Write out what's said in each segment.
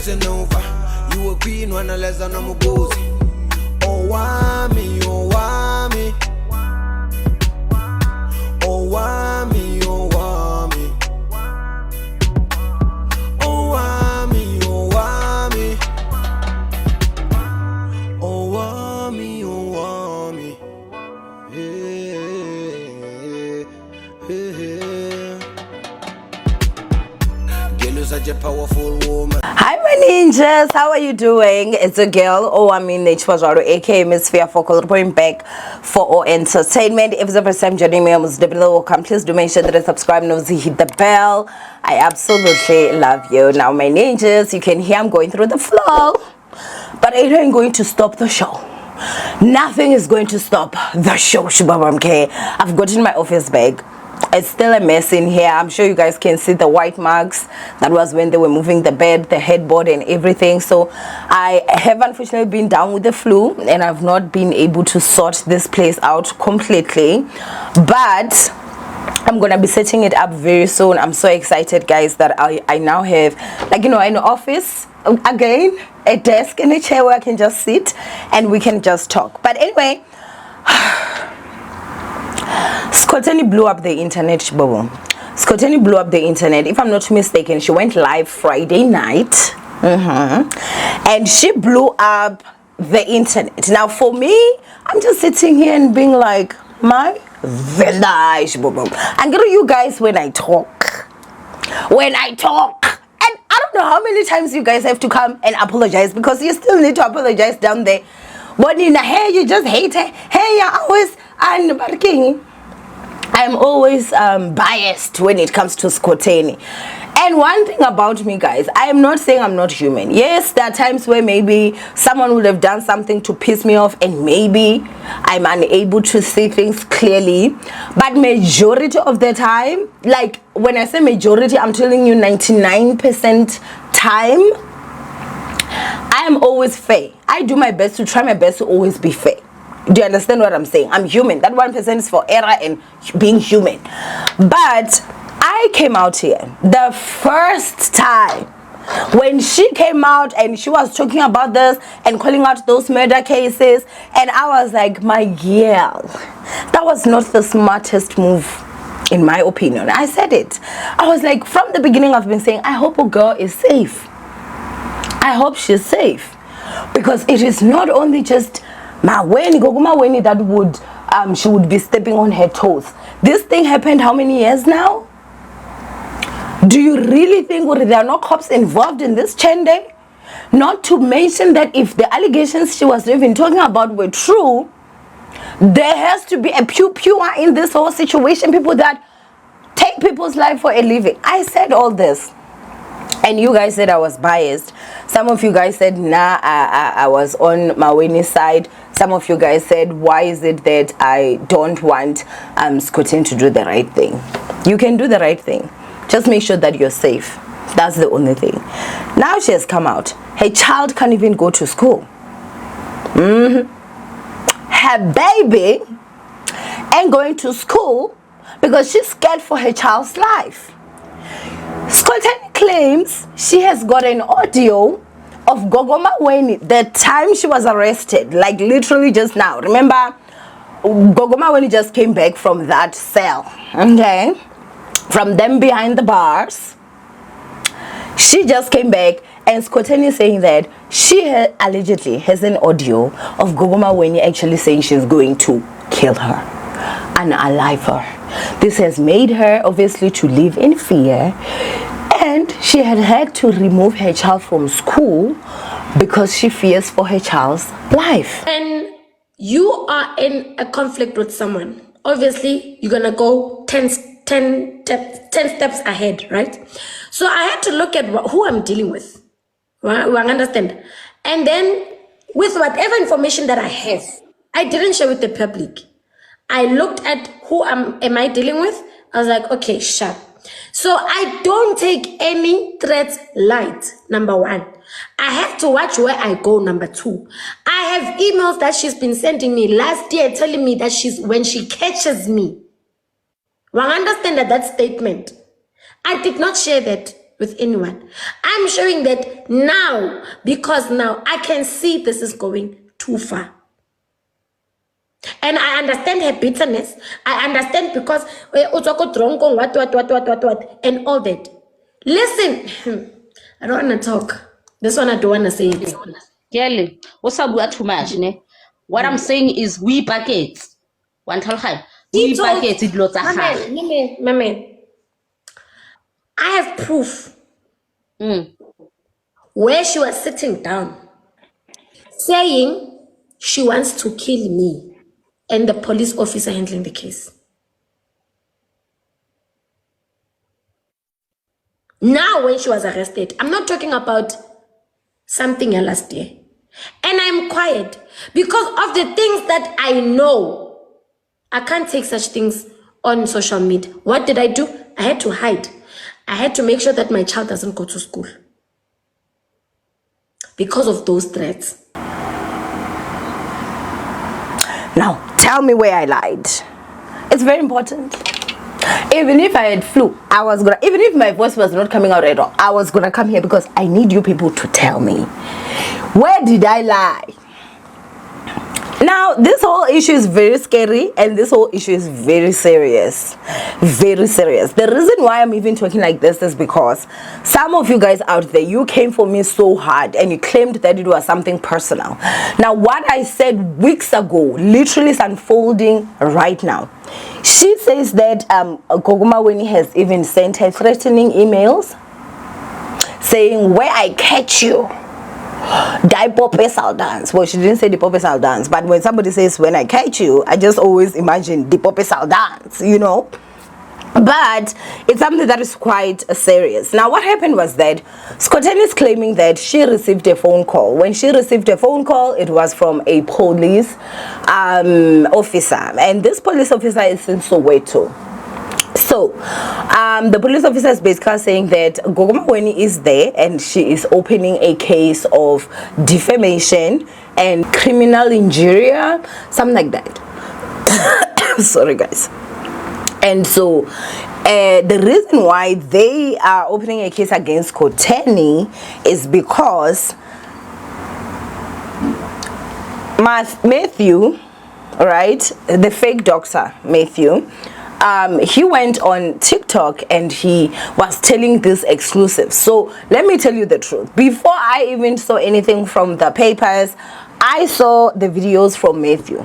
listen over. You a queen when I less than I'm a gozy. Owamie, Owamie. Owamie, Owamie. Owamie, Owamie. Owamie, Owamie. Girl, you're such a powerful woman. Hi my ninjas, how are you doing? It's a girl, Owamie Nachwazaro, aka Miss Fear Focal, reporting back for our entertainment. If it's the first time joining me, I'm most definitely welcome. Please do make sure that you subscribe and also hit the bell. I absolutely love you. Now my ninjas, you can hear I'm going through the flow, but it ain't going to stop the show. Nothing is going to stop the show, Shubabamke. I've gotten my office bag. It's still a mess in here. I'm sure you guys can see the white marks. That was when they were moving the bed, the headboard and everything. So I have unfortunately been down with the flu and I've not been able to sort this place out completely. But I'm gonna be setting it up very soon. I'm so excited, guys, that I now have, like, you know, an office again, a desk and a chair where I can just sit and we can just talk. But anyway, Skhotheni blew up the internet, Bobo. Skhotheni blew up the internet. If I'm not mistaken, she went live Friday night. And she blew up the internet. Now for me, I'm just sitting here and being like, my village, Bobo. And you guys, when I talk, and I don't know how many times you guys have to come and apologize, because you still need to apologize down there. But in the hair, you just hate her. Hey, you're always unbarking. I'm always biased when it comes to Skhotheni. And one thing about me, guys, I am not saying I'm not human. Yes, there are times where maybe someone would have done something to piss me off and maybe I'm unable to see things clearly. But majority of the time, like when I say majority, I'm telling you 99% time, I am always fair. I do my best to try my best to always be fair. Do you understand what I'm saying? I'm human. That 1% is for error and being human. But I came out here the first time when she came out and she was talking about this and calling out those murder cases, and I was like, my girl, that was not the smartest move in my opinion. I said it. I was like, from the beginning I've been saying, I hope a girl is safe. I hope she's safe, because it is not only just Maweni, Gogo Maweni that would she would be stepping on her toes. This thing happened how many years now? Do you really think there are no cops involved in this chende? Not to mention that if the allegations she was even talking about were true, there has to be a pure in this whole situation, people that take people's life for a living. I said all this. And you guys said I was biased. Some of you guys said, nah, I was on Maweni's side. Some of you guys said, why is it that I don't want Skhotheni to do the right thing? You can do the right thing. Just make sure that you're safe. That's the only thing. Now she has come out. Her child can't even go to school. Her baby ain't going to school because she's scared for her child's life. Skhotheni claims she has got an audio of Gogo Maweni the time she was arrested, like literally just now. Remember, Gogo Maweni just came back from that cell, okay? From them behind the bars. She just came back, and Skhotheni is saying that she allegedly has an audio of Gogo Maweni actually saying she's going to kill her, unalive her. This has made her obviously to live in fear, and she had to remove her child from school because she fears for her child's life. When you are in a conflict with someone, obviously you're gonna go 10 steps ahead, right? So I had to look at who I'm dealing with. I understand. And then with whatever information that I have, I didn't share with the public. I looked at who am I dealing with. I was like, okay, sharp. So I don't take any threats light, number one. I have to watch where I go, number two. I have emails that she's been sending me last year telling me that when she catches me. Well, I understand that statement. I did not share that with anyone. I'm showing that now, because now I can see this is going too far. And I understand her bitterness. I understand because what, and all that. Listen, I don't want to talk. This one I don't want to say it. Kelly, what's up too much, ne? What I'm saying is we buckets. One time, we buckets it lots of Mame, I have proof Mm. where she was sitting down saying she wants to kill me and the police officer handling the case. Now, when she was arrested, I'm not talking about something last year. And I'm quiet because of the things that I know. I can't take such things on social media. What did I do? I had to hide. I had to make sure that my child doesn't go to school because of those threats. Now, tell me where I lied. It's very important. Even if I had flu, I was gonna, even if my voice was not coming out at all, I was gonna come here because I need you people to tell me, where did I lie? Now, this whole issue is very scary and this whole issue is very serious. Very serious. The reason why I'm even talking like this is because some of you guys out there, you came for me so hard and you claimed that it was something personal. Now, what I said weeks ago literally is unfolding right now. She says that Gogo Maweni has even sent her threatening emails saying, where I catch you, die popesal dance. Well, she didn't say the popesal dance, but when somebody says when I catch you, I just always imagine the popesal dance, you know. But it's something that is quite serious. Now, what happened was that Skhotheni is claiming that she received a phone call. When she received a phone call, it was from a police officer, and this police officer is in Soweto. So, the police officer is basically saying that Gogo Maweni is there and she is opening a case of defamation and criminal injury, something like that. Sorry, guys. And so, the reason why they are opening a case against Skhotheni is because Matthew, right, the fake doctor, Matthew, he went on TikTok and he was telling this exclusive. So let me tell you the truth. Before I even saw anything from the papers, I saw the videos from Matthew,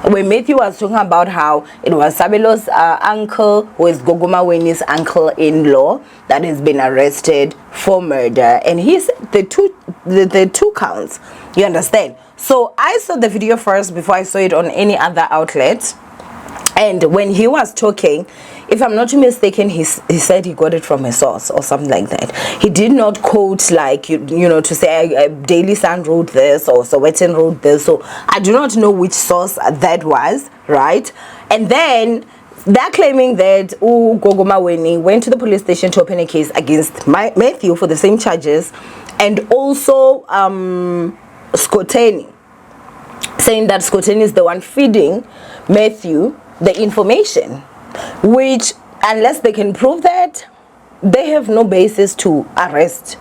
where Matthew was talking about how it was Sabelo's uncle, who is Gogo Maweni's uncle-in-law, that has been arrested for murder. And he said the two counts. You understand? So I saw the video first before I saw it on any other outlet. And when he was talking, if I'm not mistaken, he said he got it from a source or something like that. He did not quote, like, you know, to say Daily Sun wrote this or Sowetan wrote this. So I do not know which source that was, right? And then they're claiming that Gogo Maweni went to the police station to open a case against Matthew for the same charges, and also Skhotheni, saying that Skhotheni is the one feeding Matthew the information, which, unless they can prove that, they have no basis to arrest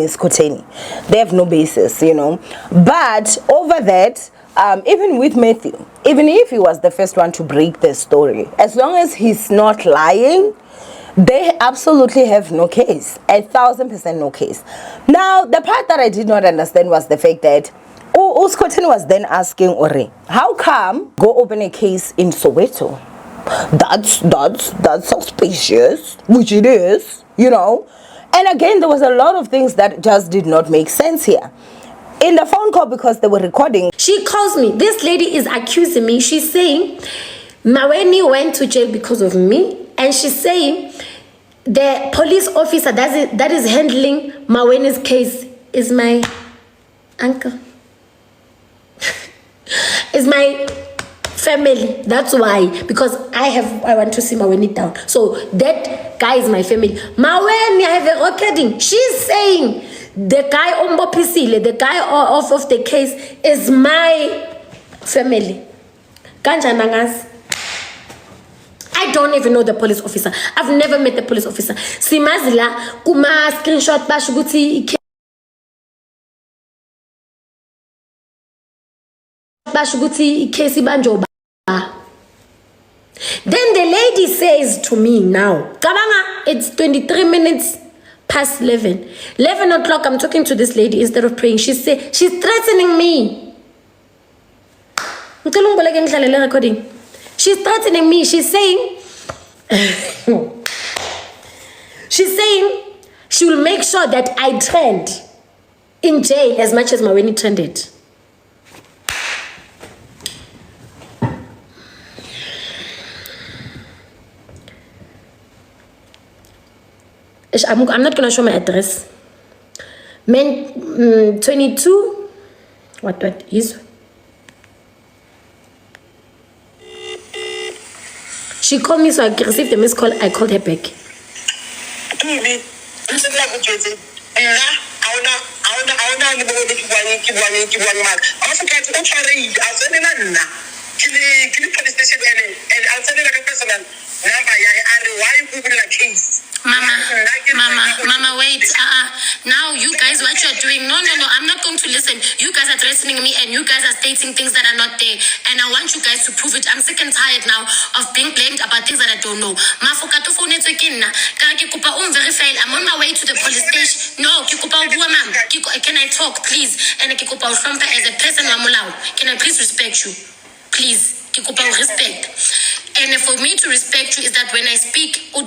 Skhotheni. They have no basis, you know. But over that, even with Matthew, even if he was the first one to break the story, as long as he's not lying, they absolutely have no case. 1,000% no case. Now, the part that I did not understand was the fact that Skhotheni was then asking Ore, how come go open a case in Soweto? That's suspicious, which it is, you know. And again, there was a lot of things that just did not make sense here. In the phone call, because they were recording, she calls me. This lady is accusing me. She's saying Maweni went to jail because of me, and she's saying the police officer that is handling Maweni's case is my uncle. Is my family. That's why, because I want to see Maweni down. So that guy is my family. Maweni, I have a recording. She's saying the guy Ombo Pisile, the guy off of the case is my family. Kanjanangas. I don't even know the police officer. I've never met the police officer. Simazila kuma screenshot bashuguti Kesi Banjoba. Then the lady says to me now, Kabanga, it's 23 minutes past 11. 11 o'clock, I'm talking to this lady instead of praying. She's threatening me. She's threatening me. She's saying, she will make sure that I trend in jail as much as Maweni trended. I'm not gonna show my address. Men 22. What is? She called me, so I received a missed call. I called her back. Mama, wait. Now you guys, what you're doing? No, I'm not going to listen. You guys are threatening me and you guys are stating things that are not there. And I want you guys to prove it. I'm sick and tired now of being blamed about things that I don't know. I'm on my way to the police station. No, can I talk, please? And as a person, can I please respect you? Please, respect. And for me to respect you is that when I speak, I'm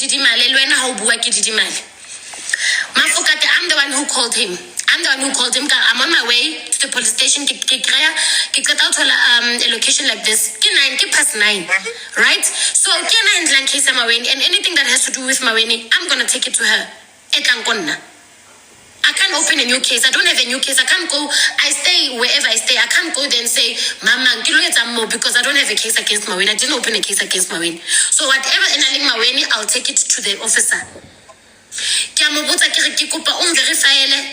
the one who called him. I'm on my way to the police station. A location like this. 9:09, right? So, and anything that has to do with Maweni, I'm gonna take it to her. I can't open a new case. I don't have a new case. I can't go. I stay wherever I stay. I can't go there and say, Mama, because I don't have a case against Maweni. I didn't open a case against Maweni. So whatever ending Maweni, I'll take it to the officer.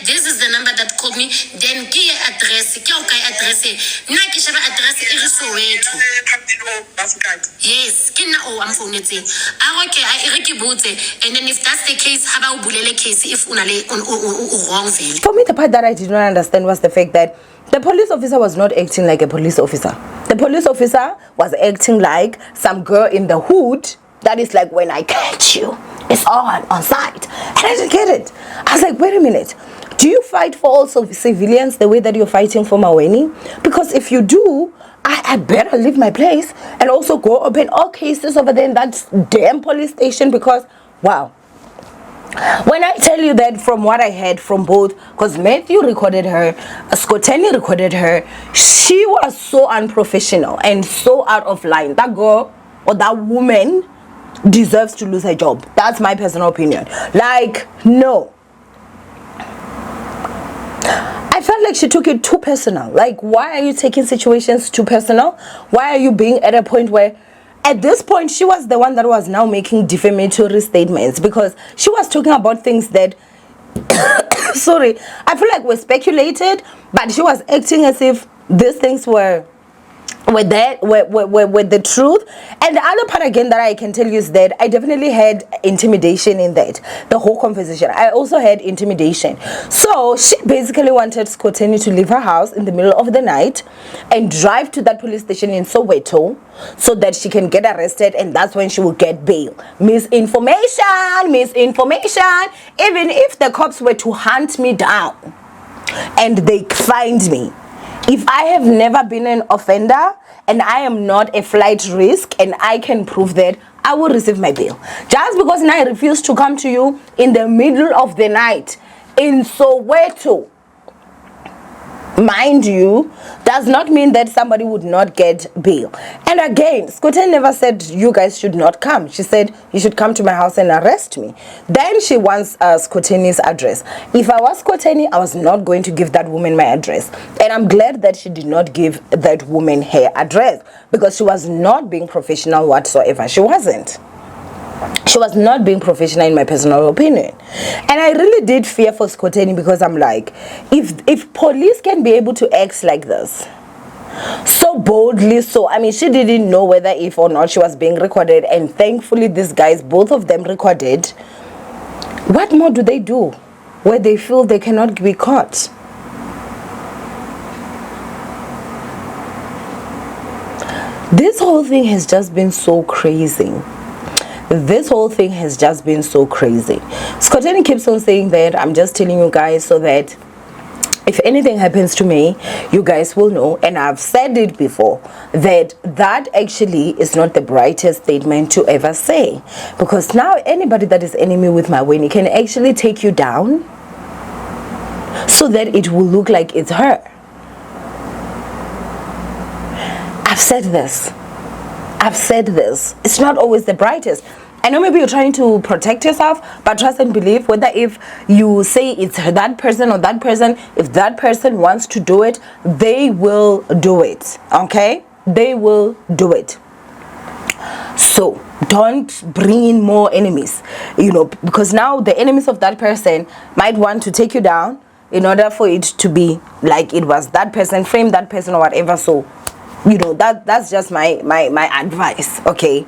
This is the number that called me. Then key address. Yes, I'm phone it. Okay, and then if that's the case, how about case if wrong? For me, the part that I did not understand was the fact that the police officer was not acting like a police officer. The police officer was acting like some girl in the hood that is like, when I catch you, it's on site. And I didn't get it. I was like, wait a minute. Do you fight for all civilians the way that you're fighting for Maweni? Because if you do, I better leave my place and also go open all cases over there in that damn police station, because, wow. When I tell you that from what I heard from both, because Matthew recorded her, Skhotheni recorded her, she was so unprofessional and so out of line. That girl or that woman deserves to lose her job. That's my personal opinion. Like, no. I felt like she took it too personal. Like, why are you taking situations too personal? Why are you being at a point where, at this point, she was the one that was now making defamatory statements, because she was talking about things that, sorry, I feel like were speculated, but she was acting as if these things were the truth. And the other part again that I can tell you is that I definitely had intimidation in that, the whole conversation. I also had intimidation. So she basically wanted Skhotheni to leave her house in the middle of the night and drive to that police station in Soweto so that she can get arrested, and that's when she will get bail. Misinformation. Even if the cops were to hunt me down and they find me, if I have never been an offender and I am not a flight risk and I can prove that, I will receive my bail. Just because I refuse to come to you in the middle of the night in Soweto, mind you, does not mean that somebody would not get bail. And again, Skhotheni never said you guys should not come. She said you should come to my house and arrest me. Then she wants Skhotheni's address. If I was Skhotheni, I was not going to give that woman my address. And I'm glad that she did not give that woman her address, because she was not being professional whatsoever. She wasn't. She was not being professional, in my personal opinion. And I really did fear for Skhotheni, because I'm like, if police can be able to act like this, So boldly. So I mean, she didn't know whether if or not she was being recorded, and thankfully these guys, both of them, recorded. What more do they do where they feel they cannot be caught? This whole thing has just been so crazy. This whole thing has just been so crazy. Skhotheni keeps on saying that I'm just telling you guys so that if anything happens to me, you guys will know. And I've said it before, that actually is not the brightest statement to ever say. Because now anybody that is enemy with Maweni can actually take you down so that it will look like it's her. I've said this. It's not always the brightest. I know maybe you're trying to protect yourself, but trust and believe, whether if you say it's that person or that person, if that person wants to do it, they will do it. Okay? They will do it. So don't bring in more enemies, because now the enemies of that person might want to take you down in order for it to be like it was that person, frame that person or whatever. So that's just my advice, okay?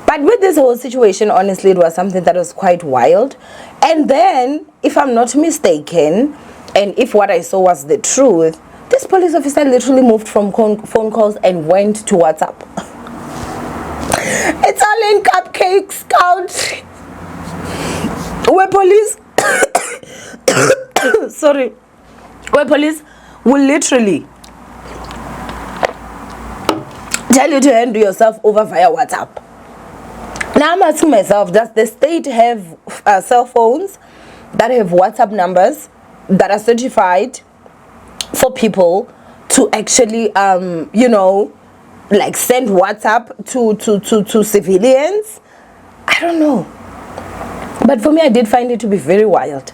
But with this whole situation, honestly, it was something that was quite wild. And then, if I'm not mistaken, and if what I saw was the truth, this police officer literally moved from phone calls and went to WhatsApp. It's all in cupcakes count. Where police sorry, where police will literally tell you to hand yourself over via WhatsApp. Now I'm asking myself, does the state have cell phones that have WhatsApp numbers that are certified for people to actually like send WhatsApp to civilians? I don't know. But for me, I did find it to be very wild.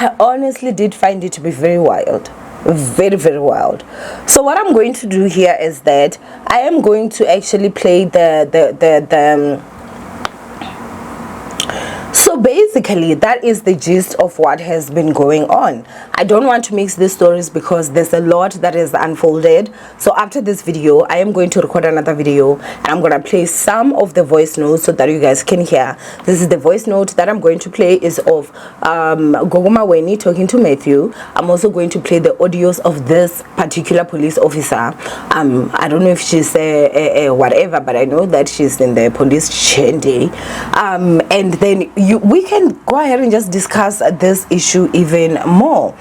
I honestly did find it to be very wild. Very, very wild. So what I'm going to do here is that I am going to actually play so basically that is the gist of what has been going on. I don't want to mix these stories because there's a lot that is unfolded. So after this video, I am going to record another video and I'm going to play some of the voice notes so that you guys can hear. This is the voice note that I'm going to play is of Gogo Maweni talking to Matthew. I'm also going to play the audios of this particular police officer. I don't know if she's whatever, but I know that she's in the police shanty. And then we can go ahead and just discuss this issue even more.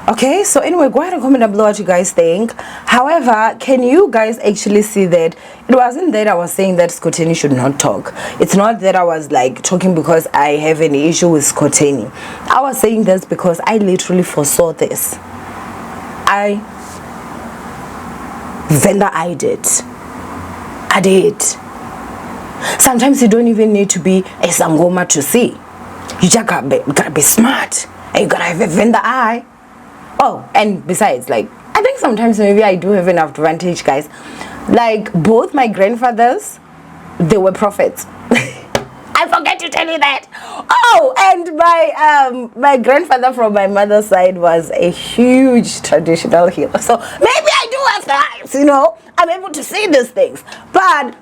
Okay, so anyway, go ahead and comment down below what you guys think. However, can you guys actually see that it wasn't that I was saying that Skhotheni should not talk? It's not that I was like talking because I have an issue with Skhotheni. I was saying this because I literally foresaw this. I did. Sometimes you don't even need to be a sangoma to see. You just gotta be smart and you gotta have a vendor eye. Oh, and besides, like, I think sometimes maybe I do have an advantage, guys. Like, both my grandfathers, they were prophets. I forget to tell you that. Oh, and my grandfather from my mother's side was a huge traditional healer. So maybe I do have the eyes, I'm able to see these things. But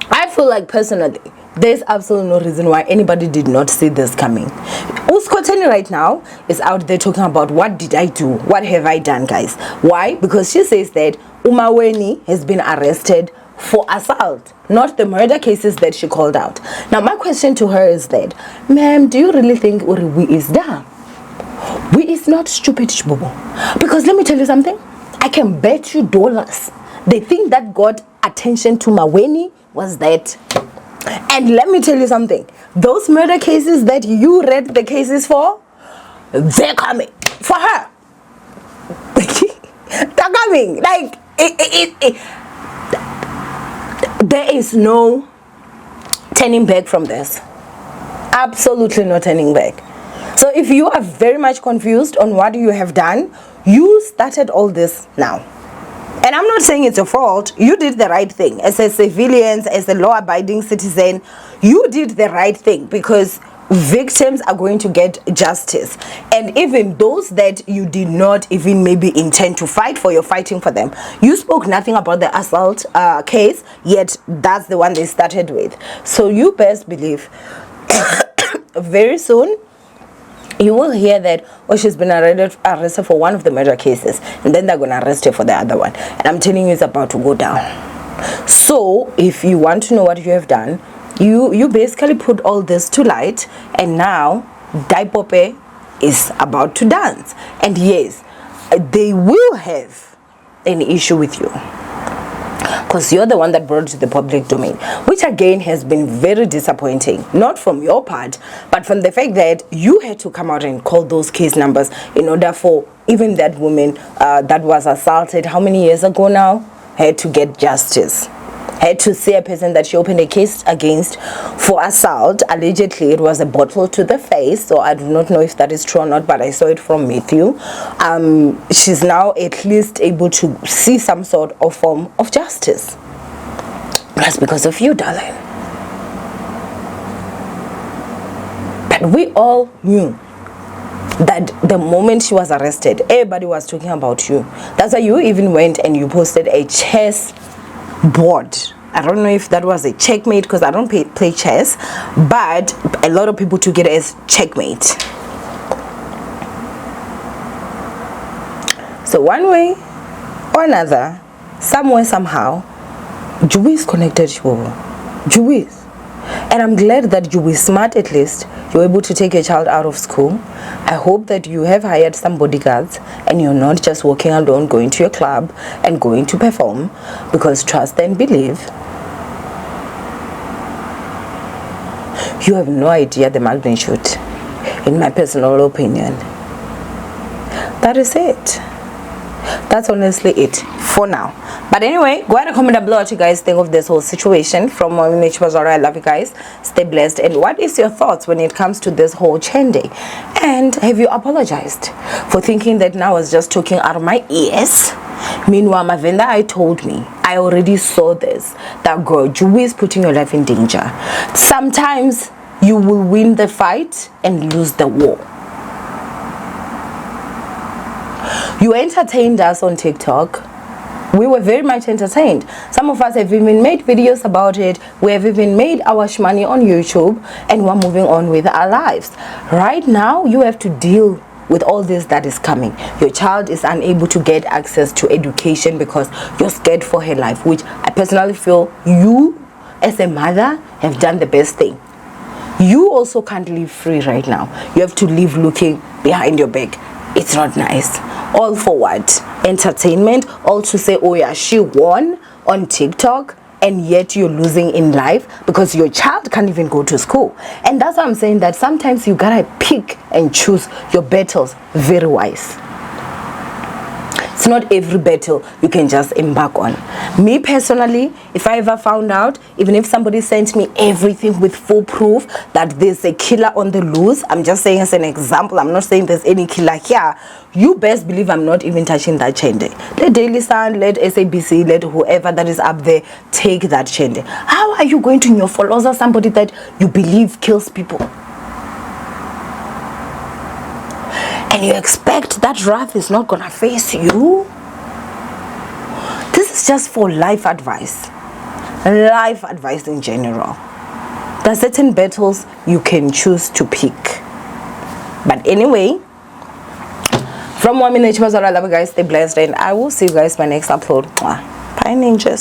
I feel like personally, there's absolutely no reason why anybody did not see this coming. Skhotheni right now is out there talking about what did I do? What have I done, guys? Why? Because she says that Maweni has been arrested for assault, not the murder cases that she called out. Now, my question to her is that, ma'am, do you really think we is dumb? We is not stupid, Shbobo. Because let me tell you something. I can bet you dollars. The thing that got attention to Maweni was that. And let me tell you something. Those murder cases that you read the cases for, they're coming for her. They're coming. Like, there is no turning back from this. Absolutely no turning back. So if you are very much confused on what you have done, you started all this now. And I'm not saying it's your fault. You did the right thing. As a civilian, as a law-abiding citizen, you did the right thing. Because victims are going to get justice, and even those that you did not even maybe intend to fight for, you're fighting for them. You spoke nothing about the assault case, yet that's the one they started with. So you best believe very soon you will hear that, oh, she's been arrested for one of the murder cases, and then they're going to arrest her for the other one. And I'm telling you, it's about to go down. So if you want to know what you have done, you basically put all this to light, and now Daipope is about to dance. And yes, they will have an issue with you, because you're the one that brought it to the public domain, which again has been very disappointing, not from your part, but from the fact that you had to come out and call those case numbers in order for even that woman that was assaulted how many years ago now had to get justice. Had to see a person that she opened a case against for assault. Allegedly, it was a bottle to the face, so I do not know if that is true or not, but I saw it from Matthew. She's now at least able to see some sort of form of justice. That's because of you, darling. But we all knew that the moment she was arrested, everybody was talking about you. That's why you even went and you posted a chess board. I don't know if that was a checkmate, because I don't play chess, but a lot of people took it as checkmate. So one way or another, somewhere, somehow, Juwi is connected to Juwi. And I'm glad that you were smart. At least you're able to take your child out of school. I hope that you have hired some bodyguards and you're not just walking alone, going to your club and going to perform, because trust and believe, you have no idea the magnitude, in my personal opinion. That is it. That's honestly it for now. But anyway, go ahead and comment down below what you guys think of this whole situation. From Maweni, I love you guys. Stay blessed. And what is your thoughts when it comes to this whole Chende? And have you apologized for thinking that now I was just talking out of my ears? Meanwhile, my vendor told me, I already saw this, that girl, Juwi is putting your life in danger. Sometimes you will win the fight and lose the war. You entertained us on TikTok. We were very much entertained. Some of us have even made videos about it. We have even made our shmoney on YouTube, and we're moving on with our lives. Right now, you have to deal with all this that is coming. Your child is unable to get access to education because you're scared for her life, which I personally feel you, as a mother, have done the best thing. You also can't live free right now. You have to live looking behind your back. It's not nice. All for what? Entertainment. All to say, oh yeah, she won on TikTok, and yet you're losing in life because your child can't even go to school. And that's why I'm saying that sometimes you gotta pick and choose your battles very wise. It's not every battle you can just embark on. Me personally, if I ever found out, even if somebody sent me everything with full proof that there's a killer on the loose, I'm just saying as an example, I'm not saying there's any killer here, you best believe I'm not even touching that Chende. Let Daily Sun, let SABC, let whoever that is up there take that Chende. How are you going to nyofoloza somebody that you believe kills people? And you expect that wrath is not gonna face you? This is just for life advice. Life advice in general. There are certain battles you can choose to pick. But anyway, from Owamie, I love you guys. Stay blessed, and I will see you guys in my next upload. Bye, ninjas.